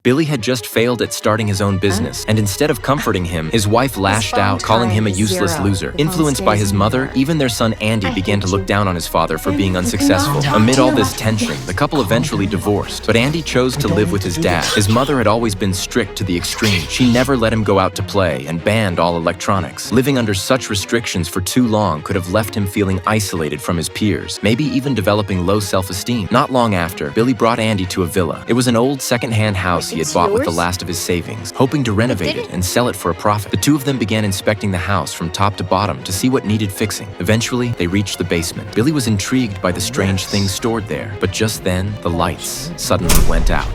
Billy had just failed at starting his own business, and instead of comforting him, his wife lashed out, calling him a useless loser. Influenced by his mother, even their son Andy began to look down on his father for being unsuccessful. Amid all this tension, the couple eventually divorced, but Andy chose to live with his dad. His mother had always been strict to the extreme. She never let him go out to play and banned all electronics. Living under such restrictions for too long could have left him feeling isolated from his peers, maybe even developing low self-esteem. Not long after, Billy brought Andy to a villa. It was an old second-hand house he had bought with the last of his savings, hoping to renovate it and sell it for a profit. The two of them began inspecting the house from top to bottom to see what needed fixing. Eventually, they reached the basement. Billy was intrigued by the strange things stored there, but just then, the lights suddenly went out.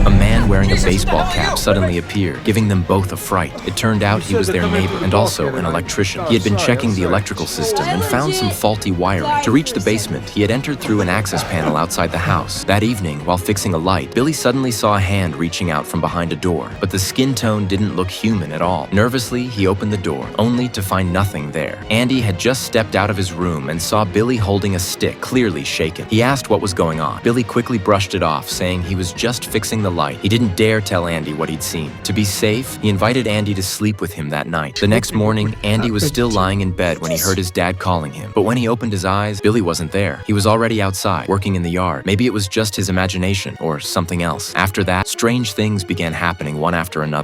A man wearing a baseball cap suddenly appeared, giving them both a fright. It turned out he was their neighbor and also an electrician. He had been checking the electrical system and found some faulty wiring. To reach the basement, he had entered through an access panel outside the house. That evening, while fixing a light, Billy suddenly saw a hand reaching out from behind a door, but the skin tone didn't look human at all. Nervously, he opened the door, only to find nothing there. Andy had just stepped out of his room and saw Billy holding a stick, clearly shaken. He asked what was going on. Billy quickly brushed it off, saying he was just fixing the light. He didn't dare tell Andy what he'd seen. To be safe, he invited Andy to sleep with him that night. The next morning, Andy was still lying in bed when he heard his dad calling him. But when he opened his eyes, Billy wasn't there. He was already outside, working in the yard. Maybe it was just his imagination or something else. After that, strange things began happening one after another.